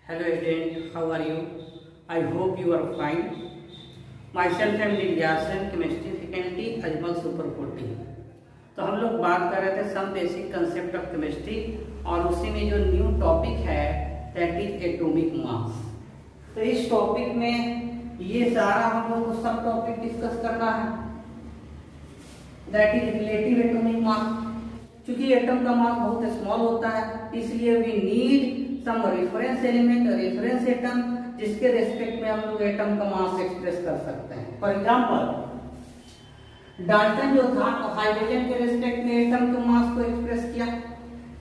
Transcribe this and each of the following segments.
Hello student, how are you? I hope you are fine. Myself am Nilyasan, chemistry faculty, Ajmal Super 14. तो हम लोग बात कर रहे थे some basic concept of chemistry और उसी में जो न्यू टॉपिक है दैट इज एटॉमिक मास। तो इस टॉपिक में ये सारा हम लोग को सब टॉपिक डिस्कस करना है that is relative atomic mass. क्योंकि एटम का मास बहुत स्मॉल होता है इसलिए we need some reference element reference atom जिसके रेस्पेक्ट में हम लोग एटम का मास एक्सप्रेस कर सकते हैं। फॉर एग्जांपल डाल्टन जो था हाइड्रोजन के रेस्पेक्ट में एटम के मास को एक्सप्रेस किया,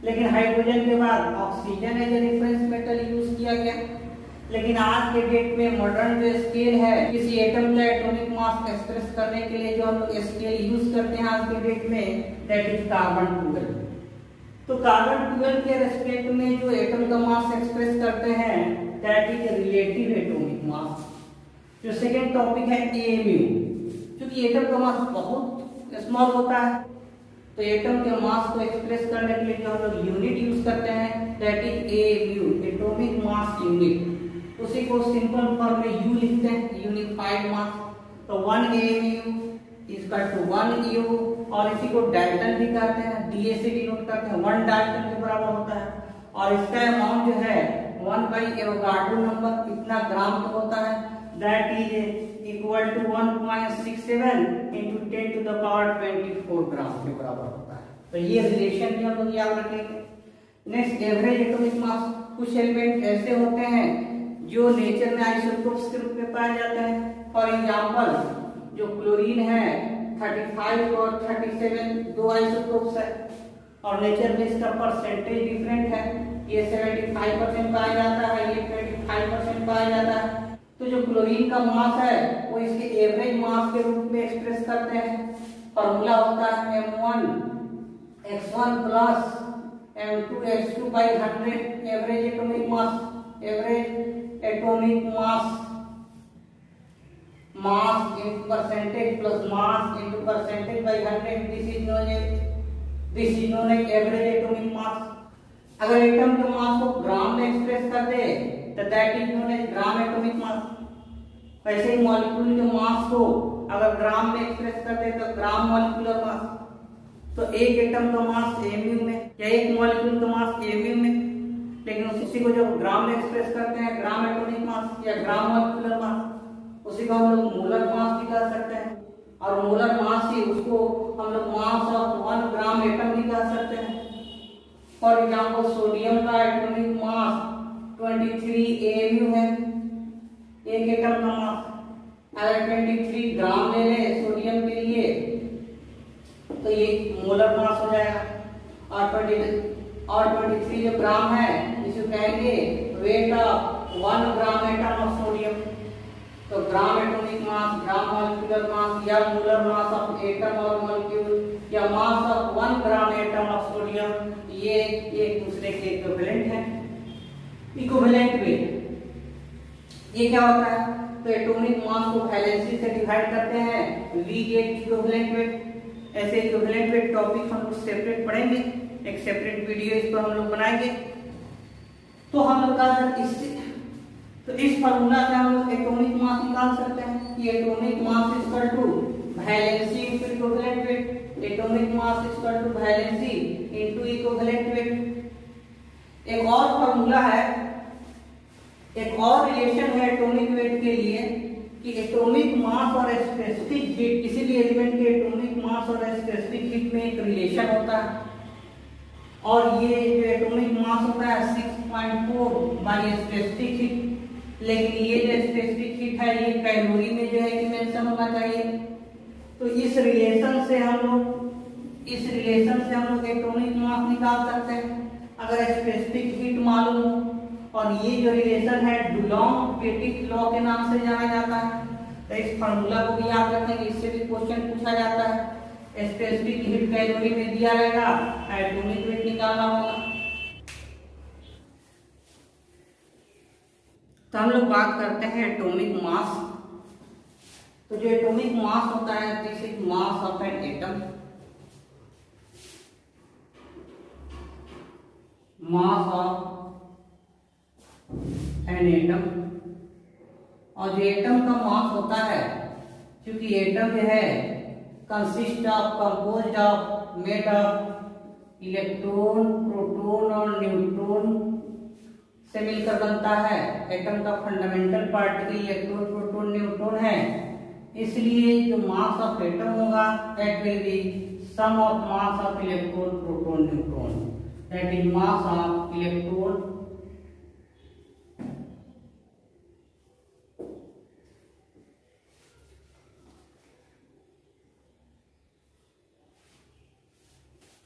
लेकिन हाइड्रोजन के बाद oxygen as a reference metal use किया गया। लेकिन आज के डेट में मॉडर्न जो स्केल है किसी एटम का एटॉमिक मास एक्सप्रेस करने के लिए जो हम लोग स्केल यूज करते हैं आज के डेट में दैट इज कार्बन 12। तो कार्बन 12 के रेस्पेक्ट में जो एटम का मास एक्सप्रेस करते हैं that is relative atomic mass. जो सेकेंड टॉपिक है एएमयू। क्योंकि एटम का मास बहुत स्मॉल होता है तो एटम के मास को एक्सप्रेस करने के लिए जो हम लोग यूनिट यूज करते हैं that is AMU, atomic mass unit. उसी को सिंपल फॉर्म में यू लिखते हैं, यूनिफाइड मास। तो 1 AMU is equal to 1 U और इसी को डाल्टन भी कहते हैं, डीए से डिनोट करते हैं, 1 डाल्टन के बराबर होता है। और इसका अमाउंट जो है 1/एवोगाड्रो नंबर इतना ग्राम का होता है that is equal to 1.67 into 10 to the power 24 gram के बराबर होता है। तो ये रिलेशन भी हम लोग याद रखेंगे। नेक्स्ट एवरेज एटॉमिक मास। कुछ एलिमेंट ऐसे होते हैं जो नेचर में आइसोटोप्स के रूप में पाए जाते हैं। फॉर एग्जांपल जो क्लोरीन है 35 और 37 दो आइसोटोप्स है और नेचर में इसका परसेंटेज डिफरेंट है। ये 75% पाया जाता है, ये 25% पाया जाता है। तो जो क्लोरीन का मास है वो इसके एवरेज मास के रूप में एक्सप्रेस करते हैं। फॉर्मूला होता है M1x1 plus M2x2 by 100 average atomic mass. Average atomic mass mass into percentage plus mass into percentage by 100 this is known as average atomic mass. अगर एटम के मास को ग्राम में एक्सप्रेस कर दे तो that is known as gram atomic mass. वैसे ही molecule के मास को अगर ग्राम में एक्सप्रेस कर दे तो ग्राम मॉलिक्यूलर मास। तो एक एटम का मास एमयू में या एक मॉलिक्यूल का मास एमयू में, लेकिन उसी को जब ग्राम में एक्सप्रेस करते हैं ग्राम एटॉमिक मास या ग्राम मॉलिक्यूलर मास, उसी को हम लोग मोलर मास भी कह सकते हैं। और मोलर मास ही उसको हम लोग मास ऑफ 1 ग्राम एटम भी कह सकते हैं। फॉर एग्जांपल सोडियम का एटॉमिक मास 23 AMU है एक एटम का मास। अगर 23 ग्राम ले ले सोडियम के लिए तो ये मोलर मास हो जाएगा। और 23 जो ग्राम है इसे कहेंगे weight of 1 gram atom of sodium. तो gram atomic mass, gram molecular mass या मोलर मास ऑफ एटम और मॉलिक्यूल या mass of 1 gram atom of sodium ये एक दूसरे के इक्विवेलेंट है। इक्विवेलेंट वेट ये क्या होता है? तो एटॉमिक मास को वैलेंसी से डिवाइड करते हैं, वी गेट इक्विवेलेंट वेट। ऐसे इक्विवेलेंट वेट टॉपिक हम लोग सेपरेट पढ़ेंगे, एक सेपरेट वीडियो इस पर हम लोग बनाएंगे। तो हम लोग तो इस फार्मूला से हम लोग एटॉमिक मास निकाल सकते हैं कि atomic mass is equal to valency into equivalent weight. Atomic mass is equal to valency into equivalent weight. एक और फार्मूला है, एक और रिलेशन है एटॉमिक वेट के लिए कि एटॉमिक मास और स्पेसिफिक हीट, किसी भी एलिमेंट के एटॉमिक मास और स्पेसिफिक हीट में एक रिलेशन होता है। और ये जो एटॉमिक मास होता है 6.4 बाय स्पेसिफिक हीट। लेकिन ये जो स्पेसिफिक हीट है ये कैलोरी में जो है कि मेंशन होना चाहिए। तो इस रिलेशन से हम लोग एटॉमिक मास निकाल सकते हैं अगर स्पेसिफिक हीट मालूम हो। और ये जो रिलेशन है डुलॉन्ग-पेटिट लॉ के नाम से जाना जाता है। तो इस फार्मूला को भी याद रखेंगे, इससे भी क्वेश्चन पूछा जाता है। स्पेसिफिक हीट कैलोरी में दिया रहेगा, एटॉमिक वेट निकालना होगा। तो हम लोग बात करते हैं एटॉमिक मास। तो जो एटॉमिक मास होता है this is mass of an atom. Mass of an atom. और जो एटम का मास होता है, क्योंकि एटम जो है consist of composed of made of electron, proton और न्यूट्रॉन से मिलकर बनता है। एटम का fundamental particle electron, proton, neutron है। इसलिए जो मास ऑफ एटम होगा that will be sum of mass of electron, proton, neutron, that is mass of electron.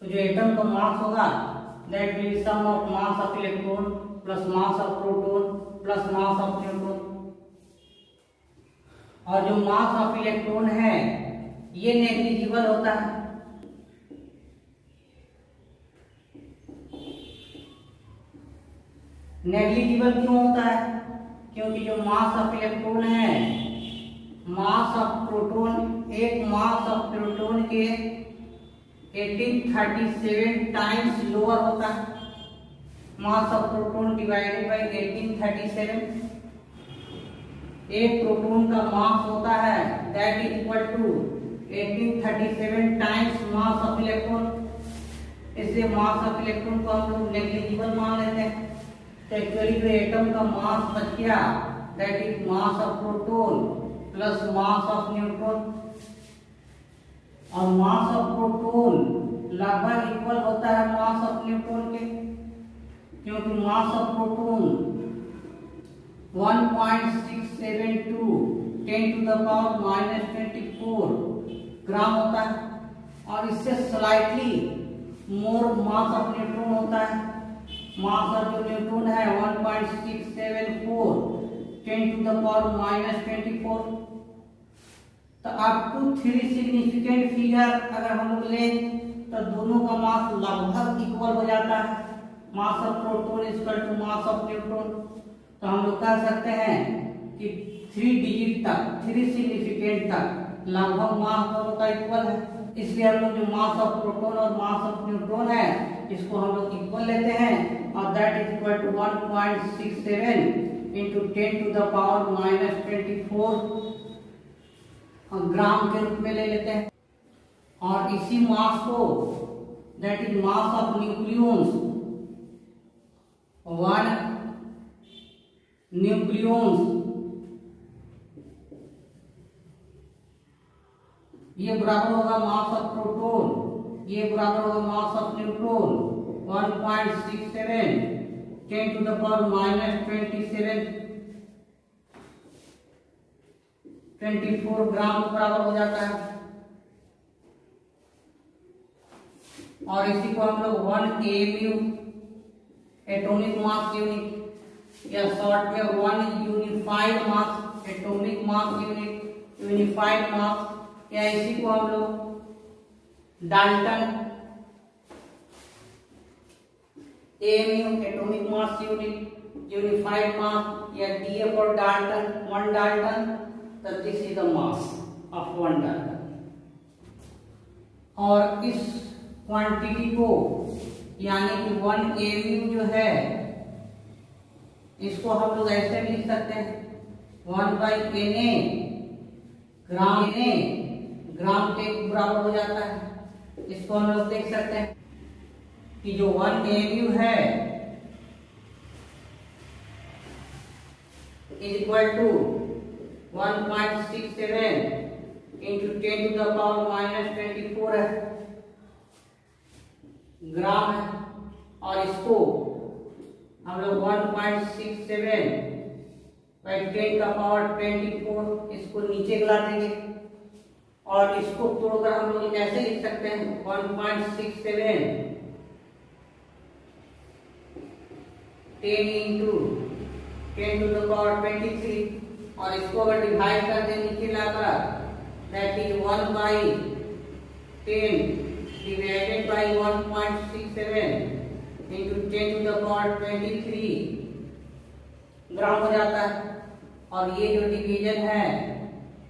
तो जो एटम का मास होगा that will be sum of mass of electron plus mass of proton plus mass of neutron. और जो mass of electron है ये negligible होता है। नेग्लिजिबल क्यों होता है? क्योंकि जो मास ऑफ इलेक्ट्रॉन है, मास ऑफ प्रोटॉन, एक मास ऑफ प्रोटॉन के 1837 टाइम्स लोअर होता है। Mass of proton divided by 1837। एक प्रोटॉन का मास होता है that is equal to 1837 times mass of electron. इसलिए मास ऑफ इलेक्ट्रॉन को हम लोग नेग्लिजिबल मान लेते हैं। तो एक्चुअली जो एटम का मास बच गया that is mass of proton plus mass of neutron. और मास ऑफ प्रोटॉन लगभग इक्वल होता है मास ऑफ न्यूट्रॉन के, क्योंकि मास ऑफ प्रोटॉन 1.672 10⁻⁻24 ग्राम होता है। और इससे slightly more mass of neutron होता है। मास ऑफ जो न्यूट्रॉन है 1.674 10⁻⁻24। तो अप टू 3 सिग्निफिकेंट फिगर अगर हम लोग लें तो दोनों का मास लगभग इक्वल हो जाता है। Mass of proton equal to mass of neutron. तो हम लोग कह सकते हैं कि 3 डिजिट तक, 3 सिग्निफिकेंट तक लगभग मास दोनों का इक्वल है। इसलिए हम लोग जो मास ऑफ प्रोटॉन और मास ऑफ न्यूट्रॉन है इसको हम लोग इक्वल लेते हैं और that is equal to 1.67 into 10⁻⁻24 gram के रूप में ले लेते हैं। और इसी मास को that is mass of nucleons, 1 nucleons ये बराबर होगा मास ऑफ प्रोटॉन, ये बराबर होगा मास ऑफ न्यूट्रॉन 1.67 10⁻⁻24 ग्राम बराबर हो जाता है। और इसी को हम लोग 1 AMU एटॉमिक मास यूनिट या शॉर्ट में 1 unified mass atomic mass unit, unified mass, या इसी को हम लोग Dalton AMU atomic mass unit, unified mass, या DA फॉर डाल्टन, 1 डाल्टन। तो this is the mass of 1 Dalton. और इस क्वांटिटी को यानी कि 1 AMU जो है इसको हम लोग ऐसे भी लिख सकते हैं 1/Na ग्राम, Na ग्राम के बराबर हो जाता है। इसको हम लोग देख सकते हैं कि जो 1 AMU है इज इक्वल टू 1.67 इंटू 10⁻⁻24 है ग्राम है। और इसको हम लोग 1.67 बाई 10⁻24 इसको नीचे गिला देंगे और इसको तोड़कर हम लोग कैसे लिख सकते हैं 1.67 10 इंटू 10⁻23 और इसको अगर डिवाइड कर दें नीचे लाकर that is 1/10 divided by 1.67 into 10⁻23 ग्राम हो जाता है। और ये जो डिवीजन है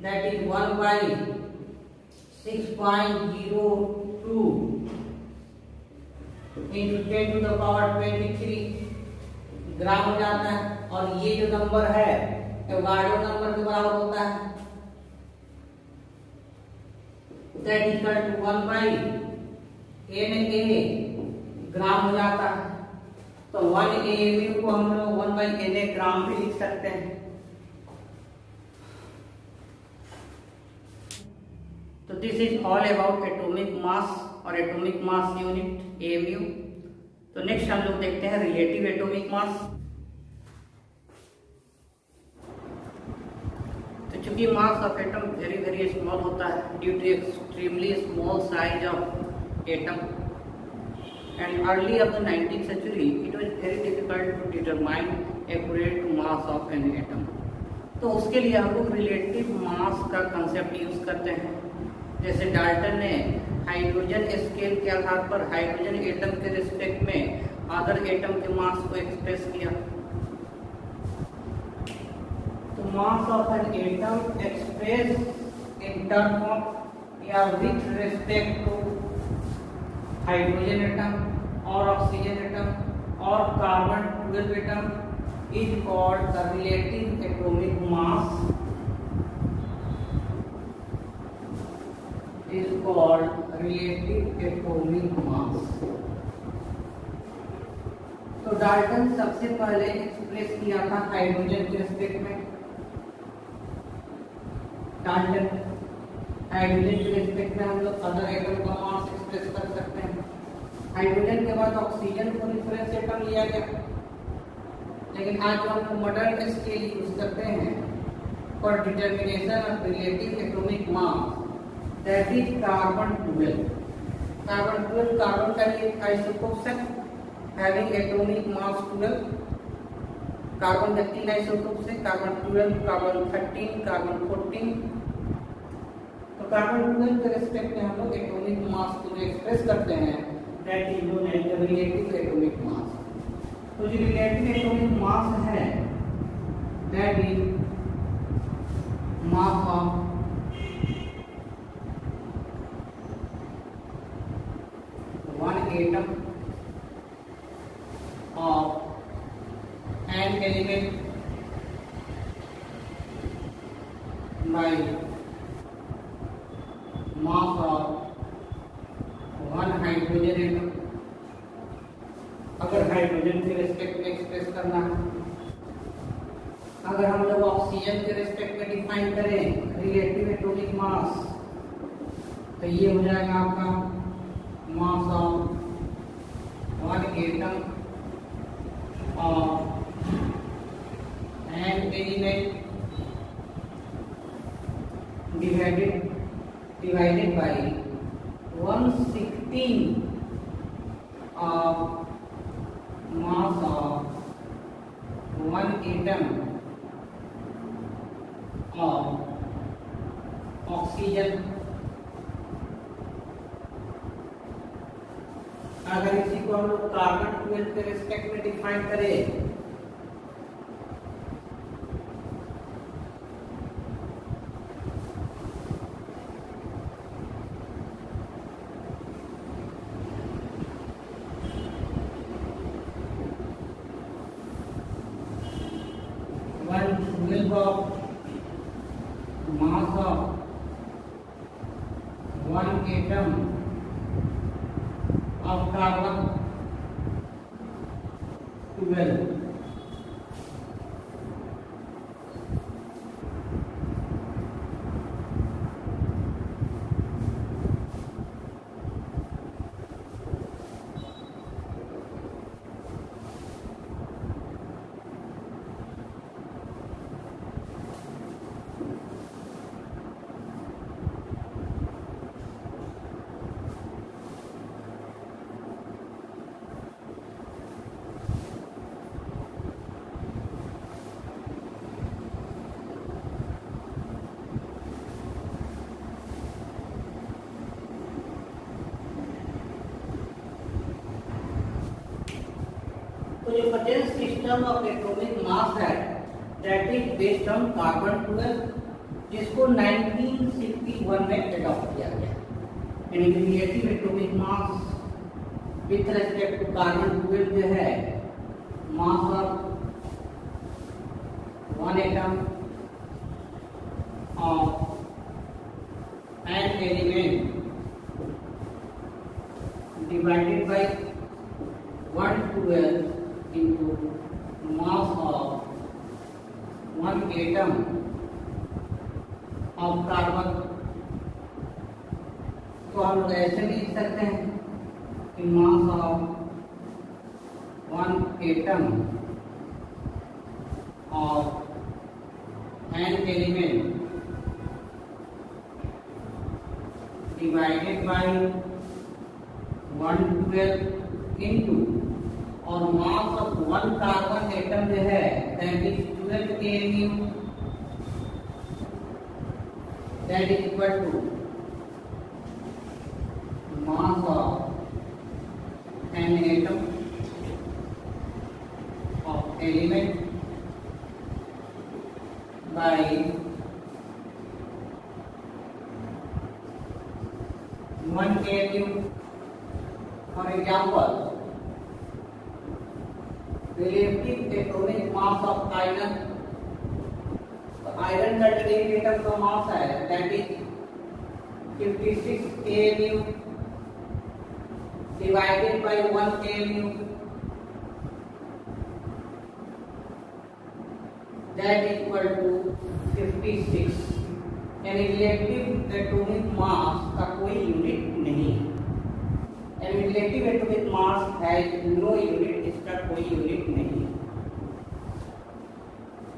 दैट इज 1/6.02 into 10⁻23 ग्राम हो जाता है, और ये जो नंबर है एवोगाड्रो नंबर के बराबर होता है, दैट इक्वल टू 1/Na ग्राम हो जाता है। तो 1 AMU को हम लोग 1/Na ग्राम भी लिख सकते हैं। तो this is all about atomic mass और एटॉमिक मास यूनिट AMU। तो नेक्स्ट हम लोग देखते हैं रिलेटिव एटॉमिक मास। तो चूंकि mass of atom very very small होता है due to extremely small size of atom, and early of the 19th century it was very difficult to determine accurate mass of an atom। तो उसके लिए हम लोग relative mass का concept use करते हैं। जैसे डाल्टन ने हाइड्रोजन स्केल के आधार पर हाइड्रोजन एटम के रिस्पेक्ट में अदर एटम के मास को एक्सप्रेस किया। तो mass of an atom express in term of या with respect to hydrogen atom और ऑक्सीजन एटम और carbon 12 atom is called the relative atomic mass, is called relative atomic mass। तो Dalton सबसे पहले express किया था हाइड्रोजन के respect में। डाल्टन हाइड्रोजन के रिस्पेक्ट में हम लोग अदर एटम का मास एक्सप्रेस कर सकते हैं। हाइड्रोजन के बाद ऑक्सीजन को रेफरेंस एटम लिया गया, लेकिन आज जो हम मॉडर्न स्केल यूज करते हैं for determination of relative atomic mass, that is carbon 12। Carbon 12 carbon का एक आइसोटोप है हैविंग एटॉमिक मास 12। कार्बन के 3 आइसोटोप्स हैं, कार्बन 12, कार्बन 13, कार्बन 14। तो कार्बन 12 के रिस्पेक्ट में हम लोग एटॉमिक मास को एक्सप्रेस करते हैं, that is known as the relative atomic mass. तो जो रिलेटिव एटॉमिक मास है that is mass of one atom of an element by mass of one hydrogen atom। अगर हाइड्रोजन के रिस्पेक्ट में express करना है, अगर हम लोग ऑक्सीजन के रिस्पेक्ट में डिफाइन करें रिलेटिव एटॉमिक मास, तो ये हो जाएगा आपका mass of one atom of an element divided by 1/16 of mass of one atom of oxygen। अगर इसी को हम लोग कार्बन 12 के रिस्पेक्ट में डिफाइन करें, mass of one atom of carbon 12। तो जो potential system of atomic mass है that is based on carbon 12, जिसको 1961 में एडॉप्ट किया गया। यानी relative atomic mass with respect to carbon 12 जो है mass of 112 into mass of one atom of carbon. तो हम लोग ऐसे भी लिख सकते हैं कि mass of one atom of an element divided by 112 into और mass of one carbon atom जो है that is 12 kmu, that is equal to mass of an atom of element by 1 kmu. For example, relative atomic mass of iron, तो iron का एक atom का मास है that is 56 kmu divided by 1 kmu, that equal to 56। यानी relative atomic मास का कोई unit नहीं, यानी रिलेटिव एटॉमिक मास है नो यूनिट, इसका कोई यूनिट नहीं।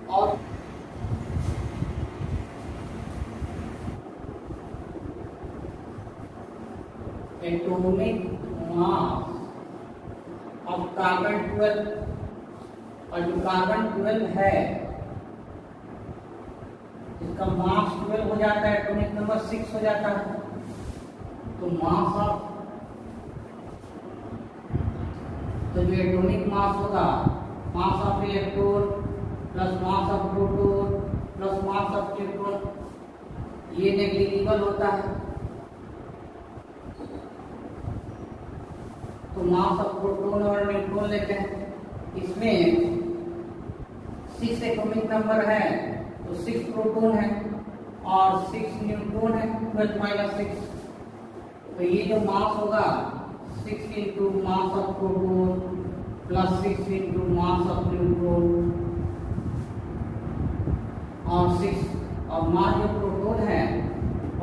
और एटॉमिक मास ऑफ कार्बन 12, और जो कार्बन 12 है इसका मास 12 हो जाता है, एटॉमिक नंबर 6 हो जाता है। तो मास ऑफ तो जो एटॉमिक मास होगा मास of electron plus mass of proton plus mass of neutron, ये नेग्लिजिबल होता है। तो मास ऑफ प्रोटॉन और न्यूट्रॉन लेते हैं, इसमें 6 एटॉमिक नंबर है तो 6 प्रोटॉन है और 6 न्यूट्रॉन है, 12 माइनस 6। तो ये जो मास होगा 6 into mass of proton plus 6 into mass of neutron और 6 और मास जो प्रोटॉन है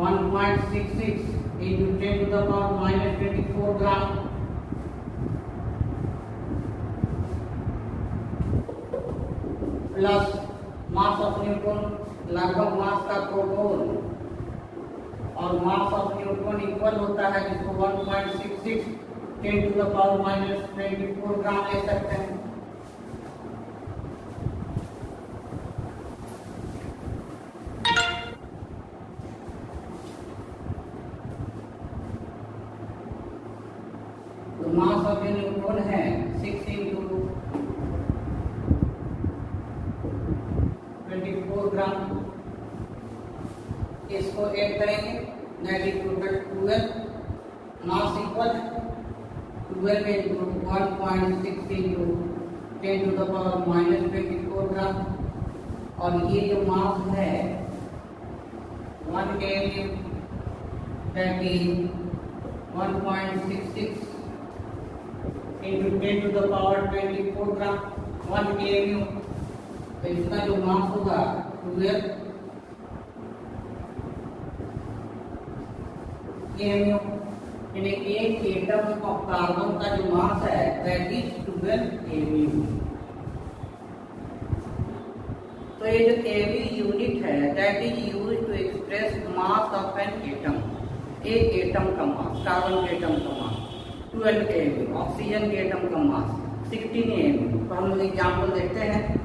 1.66 into 10 to the power minus 24 gram plus mass of neutron लगभग मास का प्रोटॉन और मास ऑफ न्यूट्रॉन इक्वल होता है जिसको 1.66 10 टू द पावर माइनस 24 ग्राम ले सकते हैं। तो मास ऑफ न्यूट्रॉन है 6 इंटू 24 ग्राम, इसको ऐड करेंगे that is total 12, mass equal 12 into 1.6 into 10 to the power minus 24 gram, और ये जो मास है 1 kg that is 1.66 into 10 to the power 24 gram 1 kg। तो इसका जो मास होगा 12 kmu, यानी एक एटम ऑफ कार्बन का जो मास है दैट इज 12 kmu। तो ये जो kV यूनिट है that is used to express mass of an atom, एक एटम का मास, कार्बन के एटम का मास 12 kmu, ऑक्सीजन के एटम का मास 16 kmu। तो हम लोग एग्जाम्पल देखते हैं।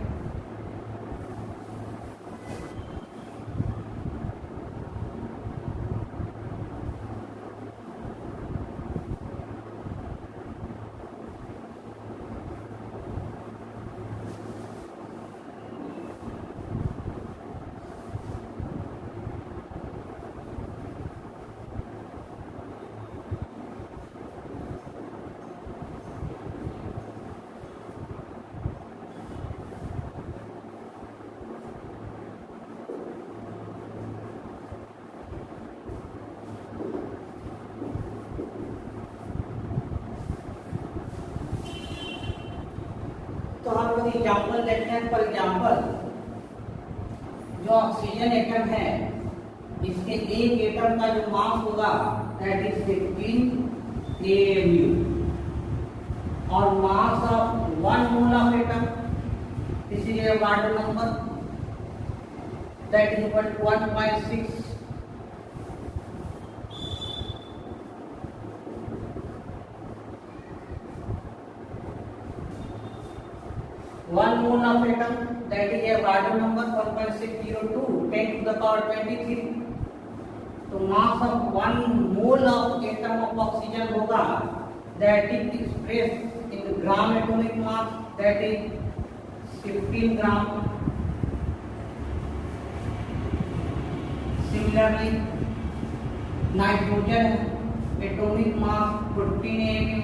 तो हम लोग एग्जाम्पल देखते हैं। फॉर एग्जाम्पल जो ऑक्सीजन एटम है, इसके एक एटम का जो मास होगा दैट इज 15 AMU और mass of 1 mole of atom, इसीलिए water number that is equal to 1.6। 1 mole of atom, that is a Barton number 1.602 10 to the power 23। तो mass of 1 mole of atom of oxygen होगा that is expressed in gram atomic mass, that is 15 gram. Similarly nitrogen atomic mass 14 AMU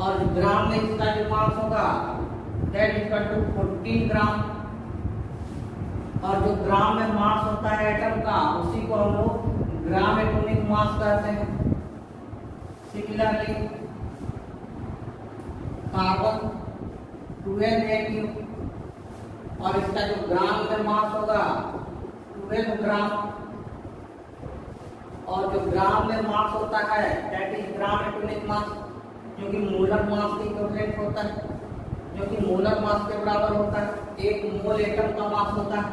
और ग्राम में इसका जो mass होगा that is equal to 14 ग्राम। और जो ग्राम में मास होता है एटम का, उसी को हम लोग ग्राम एटॉमिक मास कहते हैं। सिमिलरली कार्बन 12 AMU और इसका जो ग्राम में मास होगा 12 ग्राम और जो ग्राम में मास होता है that is gram atomic mass, जो कि मोलर मास के इक्विवेलेंट होता है, जो कि मोलर मास के बराबर होता है। 1 मोल एटम का मास होता है।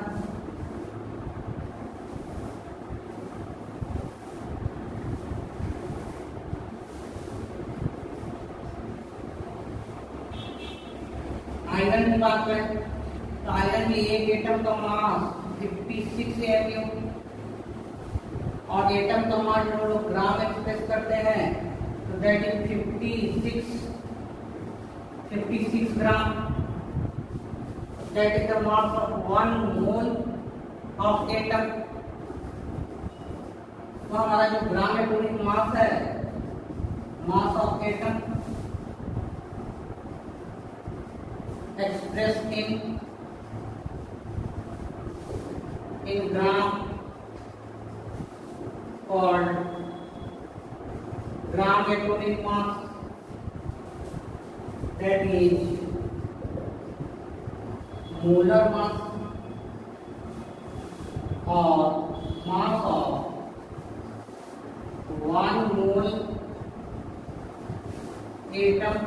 आयरन की बात करें तो आयरन में एक एटम का मास 56 AMU और एटम का मास जो लोग ग्राम एक्सप्रेस करते हैं तो that is 56 gram. That is the mass of 1 mole of atom. तो हमारा जो ग्राम एटॉमिक मास है, mass of atom expressed in gram called gram atomic mass, that is molar mass or mass of 1 mole atom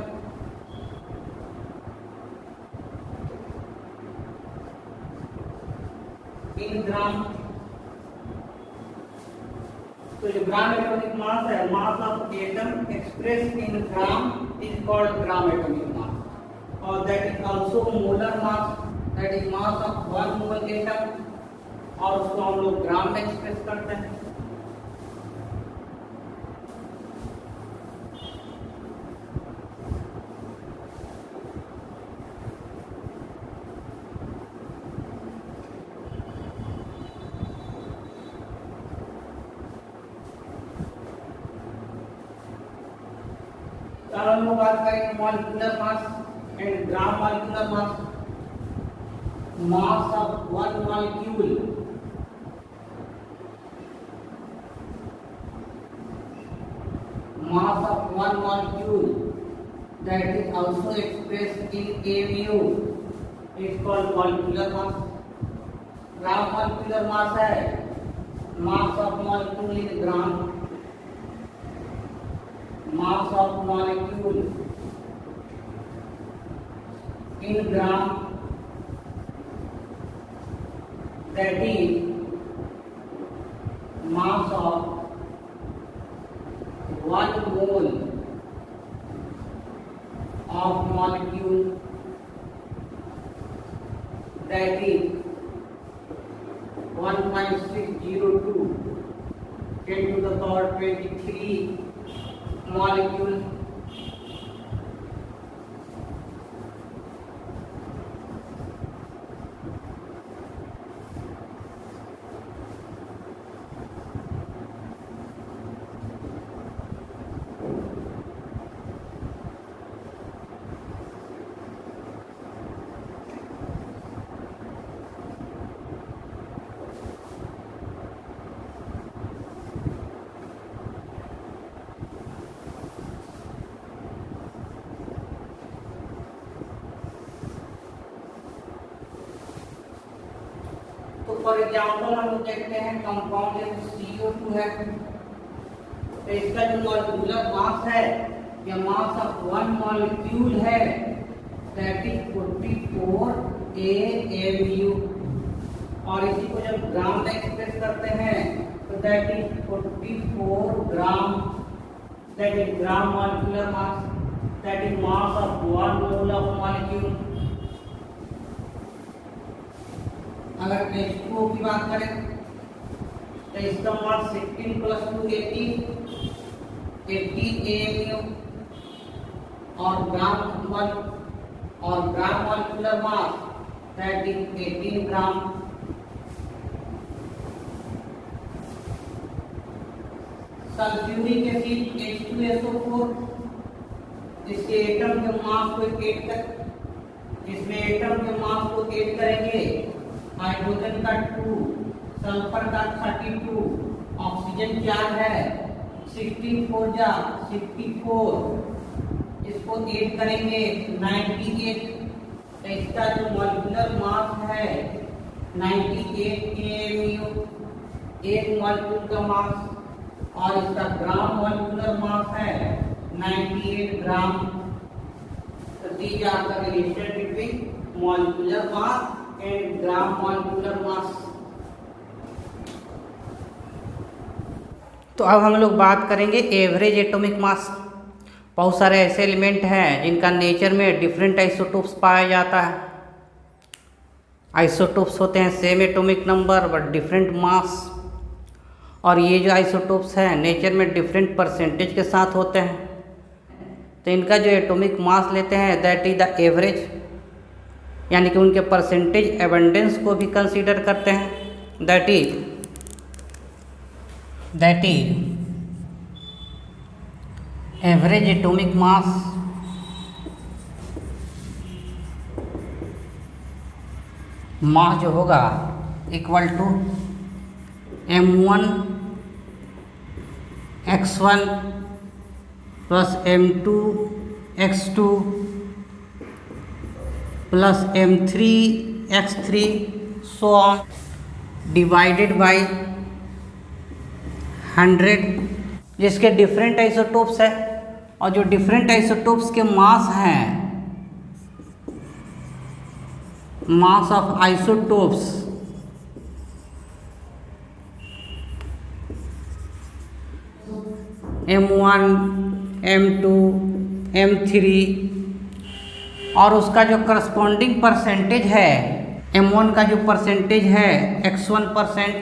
in ग्राम। तो जो gram atomic mass है, mass of atom express in gram is called gram atomic mass और that is also molar mass, that is mass of 1 mole atom और उसको हम लोग ग्राम में एक्सप्रेस करते हैं। अब हम लोग बात करेंगे molecular mass and gram molecular mass. Mass of 1 molecule that is also expressed in AMU is called molecular mass। Gram molecular mass है mass of molecule in gram, mass of molecule in gram, that is mass of 1 mole of molecule, that is 1.602 10 to the power 23 molecule। For example हम लोग देखते हैं compound CO2 है, तो इसका जो molecular mass है या मास ऑफ वन मॉलिक्यूल है दैट इज 44 AMU, और इसी को जब ग्राम में एक्सप्रेस करते हैं तो that is 44 gram, that is gram molecular mass, that is mass of one mole of molecule. अगर H2O की बात करें तो इसका मास 16 + 2 80 AMU, और ग्राम molecular mass that is 18 gram. Sulphuric acid H2SO4, इसके एटम के मास को इसमें एटम के मास को ऐड करेंगे, हाइड्रोजन का 2, सल्फर का 32, ऑक्सीजन क्या है 64 जा 64, इसको ऐड करेंगे 98, तो इसका जो मॉलिक्यूलर मास है 98 AMU एक मॉलिक्यूल का मास, और इसका ग्राम मॉलिक्यूलर मास है 98 ग्राम। तो these are the relation between molecular mass and gram molecular mass। तो अब हम लोग बात करेंगे एवरेज एटॉमिक मास। बहुत सारे ऐसे एलिमेंट हैं जिनका नेचर में डिफरेंट आइसोटोप्स पाया जाता है। आइसोटोप्स होते हैं same atomic number but different mass, और ये जो आइसोटोप्स हैं नेचर में डिफरेंट परसेंटेज के साथ होते हैं। तो इनका जो एटॉमिक मास लेते हैं दैट इज द एवरेज, यानी कि उनके परसेंटेज एबंडेंस को भी कंसीडर करते हैं, that is average atomic mass जो होगा equal to M1 x1 plus M2 x2 plus M3 x3 so on divided by 100, जिसके डिफरेंट आइसोटोप्स है, और जो डिफरेंट आइसोटोप्स के मास हैं, mass of isotopes M1 M2 M3, और उसका जो करस्पॉन्डिंग परसेंटेज है, M1 का जो परसेंटेज है x1%,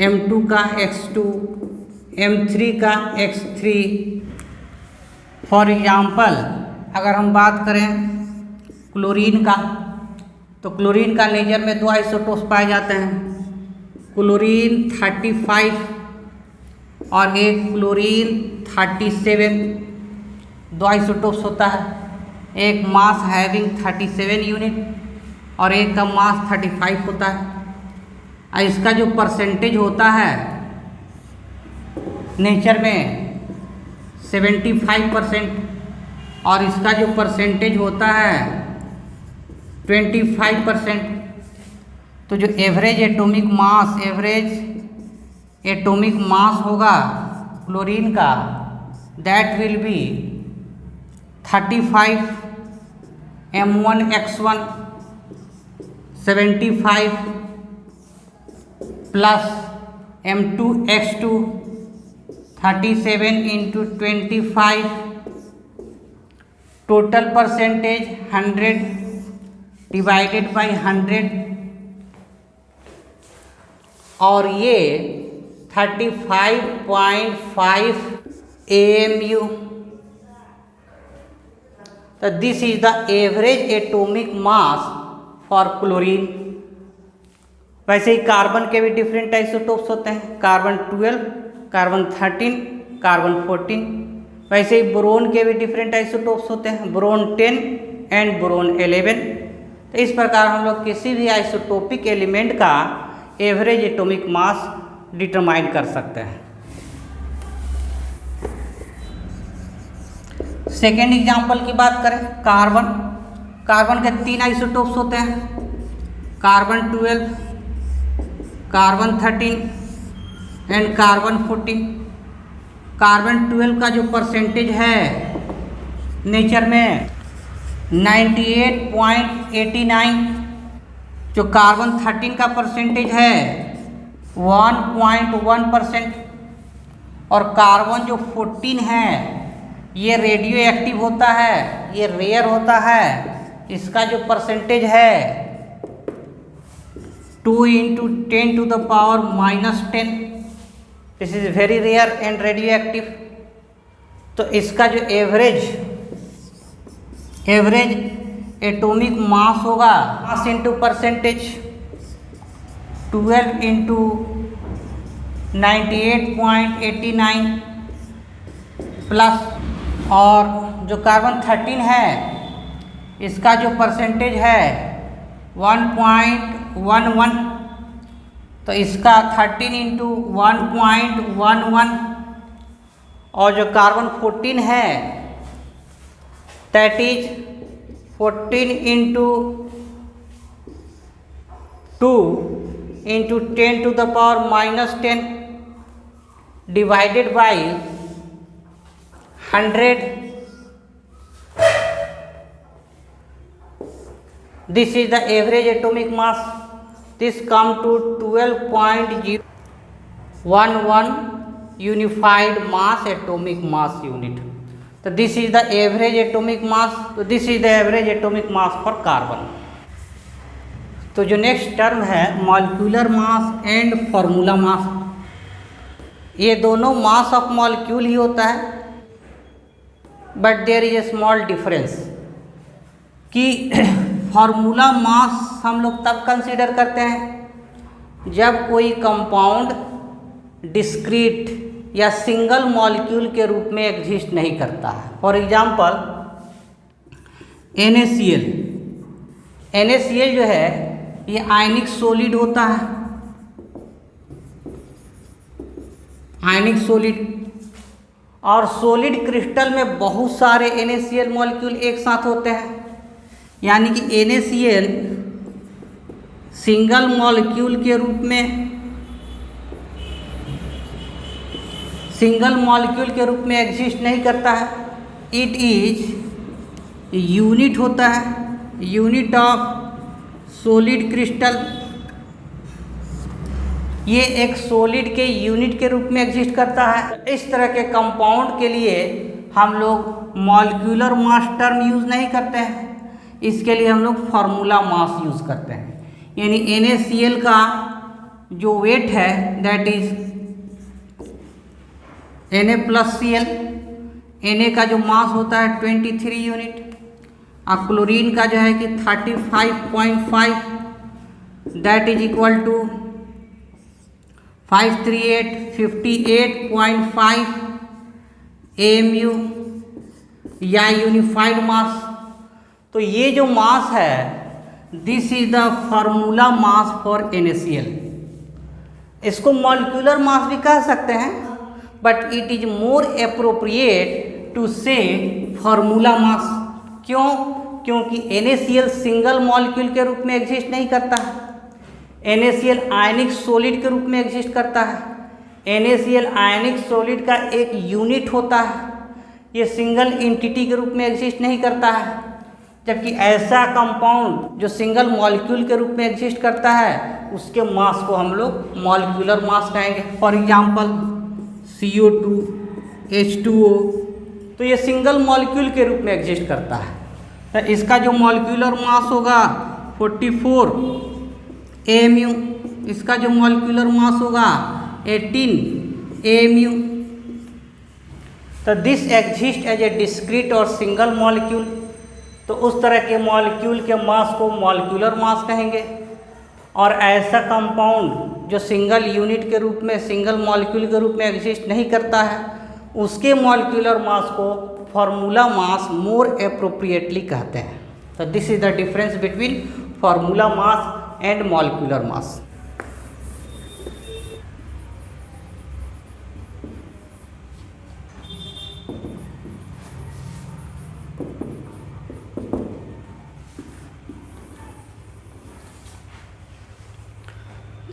M2 का x2, M3 का x3। फॉर एग्जाम्पल अगर हम बात करें क्लोरीन का, तो क्लोरीन का नेचर में दो आइसोटोप्स पाए जाते हैं, क्लोरीन 35 और एक क्लोरीन 37, दो आइसोटोप्स होता है, एक मास हैविंग 37 यूनिट और एक का मास 35 होता है। और इसका जो परसेंटेज होता है नेचर में 75%, और इसका जो परसेंटेज होता है 25%। तो जो एवरेज एटॉमिक मास होगा क्लोरीन का that will B 35 M1 x1 75 plus M2 x2 37 into 25, total percentage 100 divided by 100, और ये 35.5 AMU। तो this is the average atomic mass for chlorine. वैसे ही कार्बन के भी डिफरेंट आइसोटोप्स होते हैं, कार्बन 12, कार्बन 13, कार्बन 14। वैसे ही बोरोन के भी डिफरेंट आइसोटोप्स होते हैं, बोरोन 10 एंड बोरोन 11। तो इस प्रकार हम लोग किसी भी आइसोटोपिक एलिमेंट का एवरेज एटॉमिक मास डिटरमाइन कर सकते हैं। सेकेंड एग्जाम्पल की बात करें कार्बन के 3 आइसोटोप्स होते हैं, carbon 12, carbon 13 and carbon 14। Carbon 12 का जो परसेंटेज है नेचर में 98.89, जो कार्बन 13 का परसेंटेज है 1.1%, और कार्बन जो 14 है ये रेडियो एक्टिव होता है, ये रेयर होता है, इसका जो परसेंटेज है 2 × 10⁻⁻10। This is very rare and radio active. तो इसका जो एवरेज एटॉमिक मास होगा, मास इंटू परसेंटेज 12 × 98.89 प्लस, और जो कार्बन 13 है इसका जो परसेंटेज है 1.11, तो इसका 13 × 1.11, और जो कार्बन 14 है that is 14 × 2 × 10⁻⁻10 divided by 100। This is the average atomic mass. This come to 12.011 unified mass atomic mass unit. So this is the average atomic mass. So this is the average atomic mass for carbon. तो जो next term है molecular mass and formula mass, ये दोनों mass of molecule ही होता है, but there is a small difference कि formula mass हम लोग तब कंसीडर करते हैं जब कोई कंपाउंड डिस्क्रीट या सिंगल मॉलिक्यूल के रूप में एग्जिस्ट नहीं करता है। फॉर एग्जांपल NaCl जो है ये आयनिक सॉलिड होता है, आयनिक सॉलिड, और सॉलिड क्रिस्टल में बहुत सारे NaCl मॉलिक्यूल एक साथ होते हैं, यानी कि NaCl सिंगल मॉलिक्यूल के रूप में एग्जिस्ट नहीं करता है। इट इज यूनिट होता है, यूनिट ऑफ सॉलिड क्रिस्टल। ये एक सॉलिड के यूनिट के रूप में एग्जिस्ट करता है। इस तरह के कंपाउंड के लिए हम लोग मॉलिक्यूलर मास टर्म यूज़ नहीं करते हैं, इसके लिए हम लोग फार्मूला मास यूज़ करते हैं। यानी NaCl का जो वेट है दैट इज Na+Cl। Na का जो मास होता है 23 यूनिट, और क्लोरीन का जो है कि 35.5 that is equal to 538.58 AMU या यूनिफाइड मास। तो ये जो मास है this is the formula mass for NaCl। इसको मॉलिक्यूलर मास भी कह सकते हैं, but it is more appropriate to say formula mass. क्यों? क्योंकि NaCl सिंगल मॉलिक्यूल के रूप में एग्जिस्ट नहीं करता है, NaCl आयनिक सॉलिड के रूप में एग्जिस्ट करता है। NaCl आयनिक सॉलिड का एक यूनिट होता है, ये सिंगल एंटिटी के रूप में एग्जिस्ट नहीं करता है। जबकि ऐसा कंपाउंड जो सिंगल मॉलिक्यूल के रूप में एग्जिस्ट करता है उसके मास को हम लोग मॉलिक्यूलर मास कहेंगे। फॉर एग्जांपल CO2, H2O, तो ये सिंगल मॉलिक्यूल के रूप में एग्जिस्ट करता है, तो इसका जो मॉलिक्यूलर मास होगा 44 AMU, इसका जो मॉलिक्यूलर मास होगा 18 AMU। तो this exist as a discrete और सिंगल मॉलिक्यूल। तो उस तरह के मॉलिक्यूल के मास को मॉलिक्यूलर मास कहेंगे, और ऐसा कंपाउंड जो सिंगल यूनिट के रूप में, सिंगल मॉलिक्यूल के रूप में एग्जिस्ट नहीं करता है उसके मॉलिक्यूलर मास को फार्मूला मास मोर एप्रोप्रिएटली कहते हैं। तो this is the difference between formula mass and molecular मास।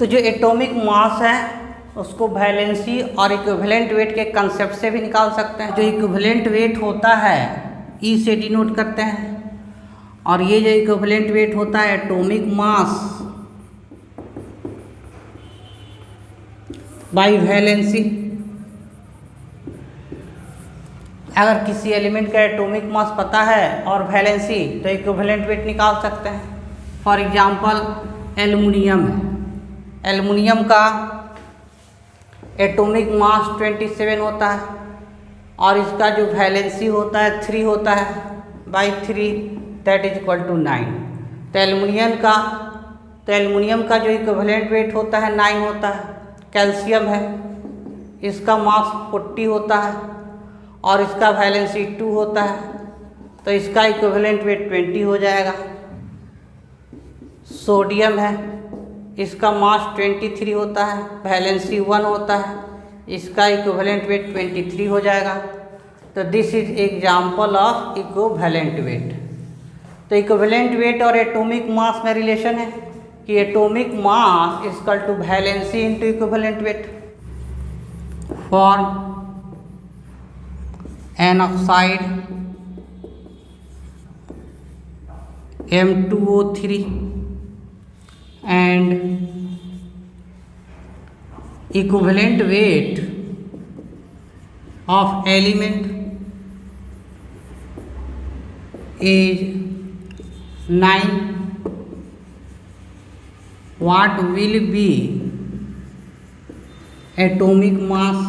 तो जो एटॉमिक मास है उसको वैलेंसी और इक्विवेलेंट वेट के कंसेप्ट से भी निकाल सकते हैं। जो इक्विवेलेंट वेट होता है ई से डिनोट करते हैं, और ये जो इक्विवेलेंट वेट होता है एटॉमिक मास बाई वैलेंसी। अगर किसी एलिमेंट का एटॉमिक मास पता है और वैलेंसी, तो इक्विवेलेंट वेट निकाल सकते हैं। फॉर एग्जांपल एल्युमिनियम है, एल्युमिनियम का एटॉमिक मास 27 होता है और इसका जो वैलेंसी होता है 3 होता है, by 3 that is equal to 9। तो एल्युमिनियम का जो इक्विवेलेंट वेट होता है 9 होता है। कैल्शियम है, इसका मास 40 होता है और इसका वैलेंसी 2 होता है, तो इसका इक्विवेलेंट वेट 20 हो जाएगा। सोडियम है, इसका मास 23 होता है, वैलेंसी 1 होता है, इसका इक्विवेलेंट वेट 23 हो जाएगा। तो this is example of equivalent weight. तो इक्विवेलेंट वेट और एटॉमिक मास में रिलेशन है कि atomic mass is equal to valency into equivalent weight. For an oxide M2O3 and equivalent weight of element is 9, what will be atomic mass?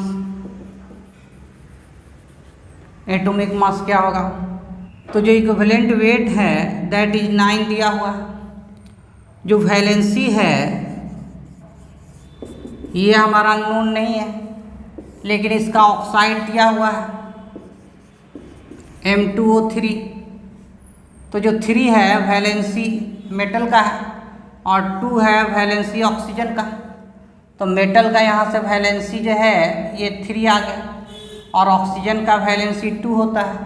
Atomic mass क्या होगा? तो जो equivalent weight है that is 9 दिया हुआ है। जो वैलेंसी है ये हमारा नोन नहीं है, लेकिन इसका ऑक्साइड दिया हुआ है M2O3। तो जो 3 है वैलेंसी मेटल का है और 2 है वैलेंसी ऑक्सीजन का। तो मेटल का यहाँ से वैलेंसी जो है ये 3 आ गया और ऑक्सीजन का वैलेंसी 2 होता है,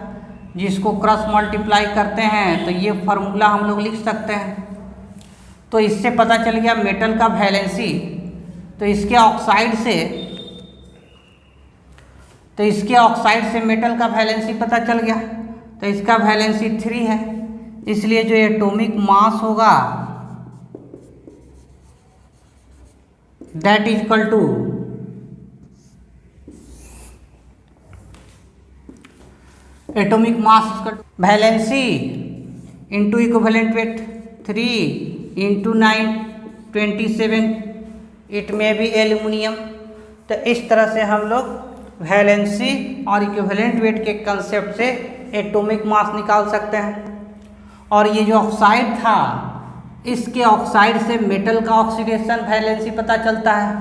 जिसको क्रॉस मल्टीप्लाई करते हैं तो ये फार्मूला हम लोग लिख सकते हैं। तो इससे पता चल गया मेटल का वैलेंसी, तो इसके ऑक्साइड से मेटल का वैलेंसी पता चल गया, तो इसका वैलेंसी 3 है। इसलिए जो एटॉमिक मास होगा that is equal to atomic mass valency into equivalent weight 3 into 9 27, it में भी एल्युमिनियम। तो इस तरह से हम लोग वैलेंसी और इक्विवेलेंट वेट के कंसेप्ट से एटॉमिक मास निकाल सकते हैं। और ये जो ऑक्साइड था, इसके ऑक्साइड से मेटल का ऑक्सीडेशन वैलेंसी पता चलता है,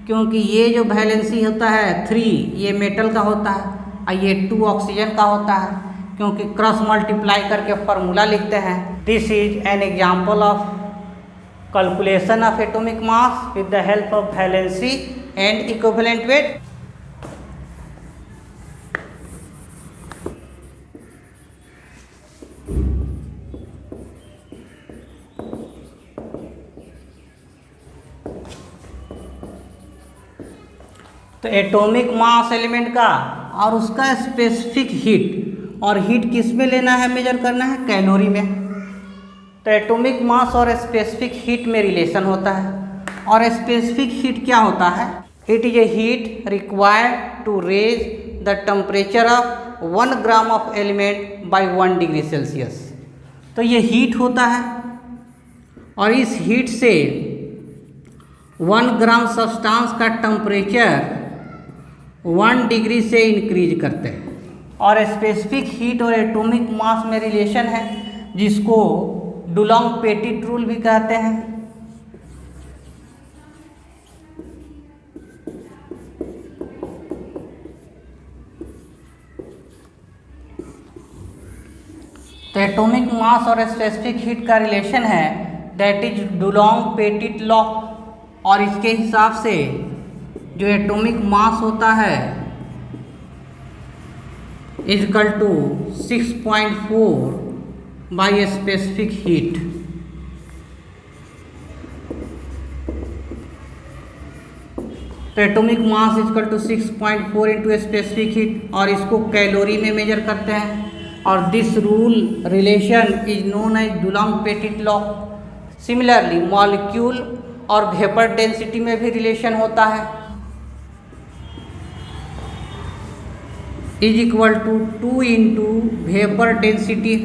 क्योंकि ये जो वैलेंसी होता है 3 ये मेटल का होता है और ये 2 ऑक्सीजन का होता है, क्योंकि क्रॉस मल्टीप्लाई करके फार्मूला लिखते हैं। This is an example of calculation of atomic mass with the help of valency and equivalent weight. तो एटॉमिक मास एलिमेंट का और उसका स्पेसिफिक हीट, और हीट किस में लेना है, मेजर करना है कैलोरी में। तो एटॉमिक मास और स्पेसिफिक हीट में रिलेशन होता है। और स्पेसिफिक हीट क्या होता है? It is a heat required to raise the temperature of 1 gram of element by 1 degree Celsius. तो ये हीट होता है और इस हीट से 1 ग्राम सब्सटेंस का टेम्परेचर 1 डिग्री से इंक्रीज करते हैं। और स्पेसिफिक हीट और एटॉमिक मास में रिलेशन है, जिसको डुलोंग-पेटिट रूल भी कहते हैं। तो एटॉमिक मास और स्पेसिफिक हीट का रिलेशन है दैट इज डुलोंग-पेटिट लॉ। और इसके हिसाब से जो एटॉमिक मास होता है is equal to 6.4 by specific heat. तो atomic mass equal to 6.4 into specific heat, और इसको कैलोरी में मेजर करते हैं। और this rule relation is known as Dulong Petit law. Similarly molecule और वेपर डेंसिटी में भी रिलेशन होता है, is equal to 2 into vapour density.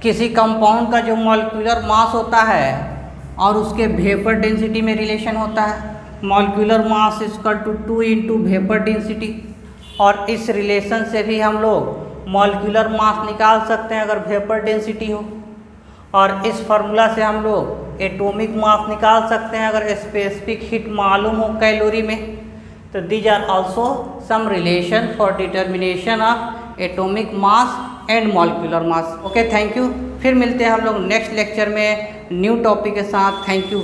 किसी कंपाउंड का जो मॉलिक्यूलर मास होता है और उसके वेपर डेंसिटी में रिलेशन होता है, molecular mass equal to 2 into vapour density. और इस रिलेशन से भी हम लोग मॉलिक्यूलर मास निकाल सकते हैं अगर वेपर डेंसिटी हो, और इस फार्मूला से हम लोग एटॉमिक मास निकाल सकते हैं अगर स्पेसिफिक हीट मालूम हो कैलोरी में। तो these are also some relation for determination of atomic mass and molecular mass. Okay, thank you. फिर मिलते हैं हम लोग नेक्स्ट लेक्चर में न्यू टॉपिक के साथ। Thank you.